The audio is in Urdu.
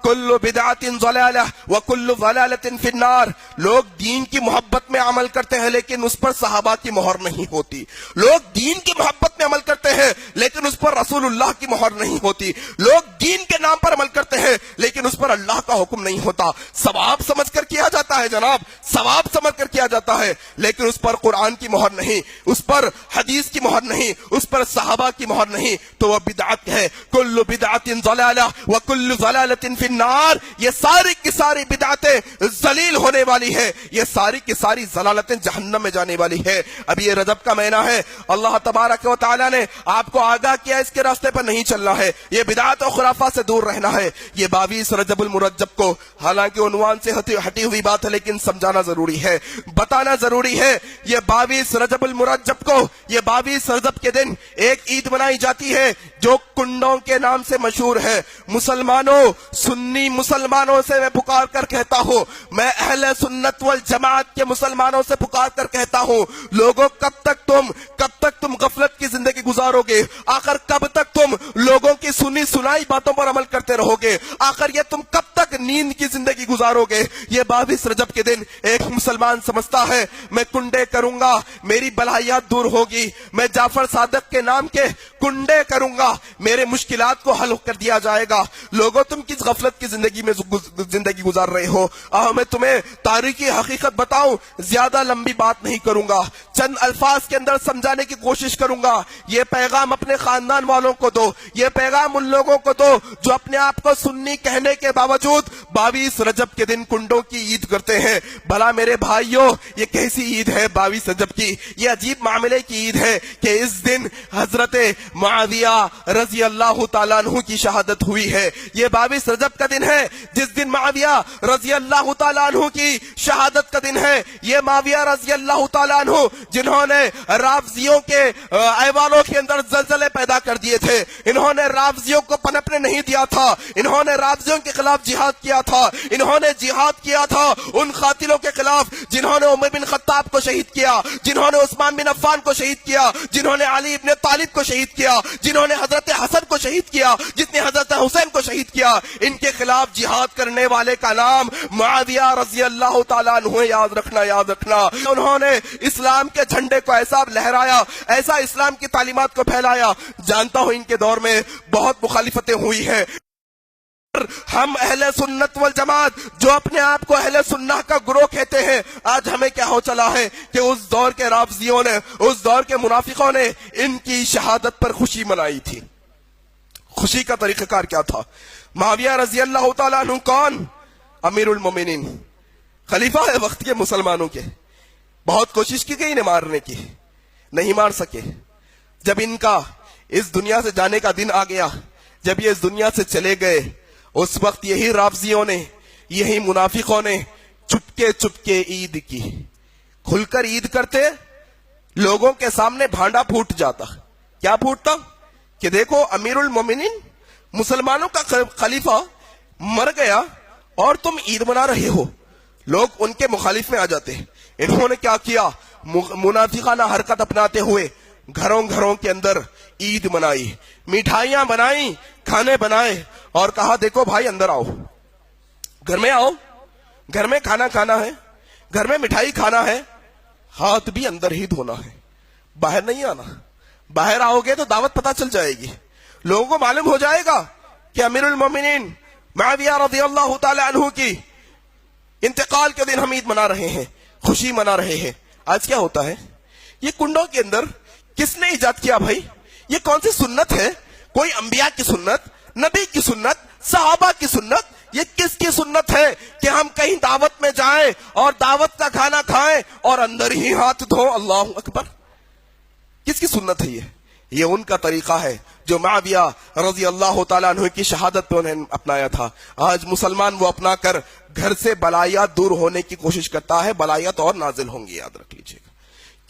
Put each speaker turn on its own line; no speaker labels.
کل بدعت ضلالہ وکل ضلالۃ فی النار. لوگ دین کی محبت میں عمل کرتے ہیں لیکن اس پر صحابہ کی مہر نہیں ہوتی. لوگ دین کی محبت میں عمل کرتے ہیں لیکن اس پر رسول اللہ کی مہر نہیں ہوتی. لوگ دین کے نام پر عمل کرتے ہیں لیکن اس پر اللہ کا حکم نہیں ہوتا. ثواب سمجھ کر کیا جاتا ہے جناب, ثواب سمجھ کر کیا جاتا ہے, لیکن اس پر قرآن کی مہر نہیں, اس پر حدیث کی مہر نہیں, اس پر صحابہ کی مہر نہیں, تو وہ بدعت ہے. کل بدعت ضلالہ وکل ضلالۃ فی النار. یہ ساری کی ساری بدعتیں ذلیل ہونے والی ہے, یہ ساری کی ساری ضلالتیں جہنم میں جانے والی ہے. اب یہ رجب کا مہینہ ہے, اللہ تبارک و تعالیٰ نے آپ کو آگاہ کیا اس کے راستے پر نہیں چلنا ہے, یہ بدعات و خرافات سے دور رہنا ہے. یہ 22 رجب المرجب کو, حالانکہ عنوان سے ہٹی ہوئی بات ہے لیکن سمجھانا ضروری ہے, بتانا ضروری ہے. یہ 22 رجب المرجب کو, یہ 22 رجب کے دن ایک عید منائی جاتی ہے جو کنڈوں کے نام سے مشہور ہے. مسلمانوں, سنی مسلمانوں سے میں پکار کر کہتا ہوں, میں اہل سنت والجماعت کے مسلمانوں سے پکار کر کہتا ہوں, لوگوں کب تک تم غفلت کی زندگی گزارو گے؟ آخر کب تک تم لوگوں کی سنی سنائی باتوں پر عمل کرتے رہو گے؟ آخر یہ تم کب تک نیند کی زندگی گزارو گے؟ یہ 22 رجب کے دن ایک مسلمان سمجھتا ہے میں کنڈے کروں گا میری بلائیات دور ہوگی, میں جعفر صادق کے نام کے کنڈے کروں گا میرے مشکلات کو حل کر دیا جائے گا. لوگوں تم کس غفلت کی زندگی میں زندگی گزار رہے ہو؟ میں تمہیں تاریخی حقیقت بتاؤں, زیادہ لمبی بات نہیں کروں گا, چند الفاظ کے اندر سمجھانے کی کوشش کروں گا. یہ پیغام اپنے خاندان والوں کو دو, یہ پیغام ان لوگوں کو دو جو اپنے آپ کو سنی کہنے کے باوجود 22 رجب کے دن کنڈوں کی عید کرتے ہیں. بھلا میرے بھائیوں, یہ کیسی عید ہے 22 رجب کی؟ یہ عجیب معاملے کی عید ہے کہ اس دن حضرت معاویہ رضی اللہ تعالیٰ عنہ کی شہادت ہوئی ہے. یہ 22 رجب کا دن ہے جس دن معاویہ رضی اللہ تعالیٰ عنہ کی شہادت کا دن ہے. یہ معاویہ رضی اللہ تعالیٰ عنہ جنہوں نے رافضیوں کے ایوانوں کے اندر زلزلے پیدا کر دیے تھے, انہوں نے رافضیوں کو پنپنے نہیں دیا تھا, انہوں نے رافضیوں کے خلاف جہاد کیا تھا, انہوں نے جہاد کیا تھا ان قاتلوں کے خلاف جنہوں نے عمر بن خطاب کو شہید کیا, جنہوں نے عثمان بن عفان کو شہید کیا, جنہوں نے علی ابن طالب کو شہید کیا, جنہوں نے حضرت حسن کو شہید کیا, جس نے حضرت حسین کو شہید کیا. ان کے خلاف جہاد کرنے والے کا نام معاویہ رضی اللہ تعالیٰ عنہ. یاد رکھنا, یاد رکھنا. انہوں نے اسلام کے جھنڈے کو ایسا لہرایا, ایسا اسلام کی تعلیمات کو پھیلایا. جانتا ہوں ان کے دور میں بہت مخالفتیں ہوئی ہیں. ہم اہل سنت والجماعت جو اپنے آپ کو اہل سنہ کا گروہ کہتے ہیں, آج ہمیں کیا ہو چلا ہے کہ اس دور کے رافضیوں نے, اس دور کے منافقوں نے ان کی شہادت پر خوشی منائی تھی. خوشی کا طریقہ کار کیا تھا؟ معاویہ رضی اللہ تعالیٰ عنہ کون؟ امیر المومنین, خلیفہ ہے وقت کے مسلمانوں کے. بہت کوشش کی گئی انہیں مارنے کی, نہیں مار سکے. جب ان کا اس دنیا سے جانے کا دن آ گیا, جب یہ اس دنیا سے چلے گئے, اس وقت یہی رافضیوں نے, یہی منافقوں نے چپکے چپکے عید کی. کھل کر عید کرتے, لوگوں کے سامنے بھانڈا پھوٹ جاتا. کیا پھوٹتا کہ دیکھو امیر المومنین مسلمانوں کا خلیفہ مر گیا اور تم عید منا رہے ہو. لوگ ان کے مخالف میں آ جاتے. انہوں نے کیا کیا؟ منافقانہ حرکت اپناتے ہوئے گھروں گھروں کے اندر عید منائی, مٹھائیاں بنائیں, کھانے بنائے اور کہا دیکھو بھائی اندر آؤ, گھر میں آؤ, گھر میں کھانا کھانا ہے, گھر میں مٹھائی کھانا ہے, ہاتھ بھی اندر ہی دھونا ہے, باہر نہیں آنا. باہر آؤ گے تو دعوت پتہ چل جائے گی, لوگوں کو معلوم ہو جائے گا کہ امیر المومنین معاویہ رضی اللہ تعالی عنہ کی انتقال کے دن ہم عید منا رہے ہیں, خوشی منا رہے ہیں. آج کیا ہوتا ہے؟ یہ کنڈوں کے اندر کس نے ایجاد کیا بھائی؟ یہ کون سی سنت ہے؟ کوئی انبیاء کی سنت, نبی کی سنت, صحابہ کی سنت؟ یہ کس کی سنت ہے کہ ہم کہیں دعوت میں جائیں اور دعوت کا کھانا کھائیں اور اندر ہی ہاتھ دھو؟ اللہ اکبر. کس کی سنت ہے یہ ان کا طریقہ ہے جو معاویہ رضی اللہ تعالیٰ عنہ کی شہادت پہ انہیں اپنایا تھا. آج مسلمان وہ اپنا کر گھر سے بلائیات دور ہونے کی کوشش کرتا ہے, بلائیات اور نازل ہوں گی, یاد رکھ لیجیے گا.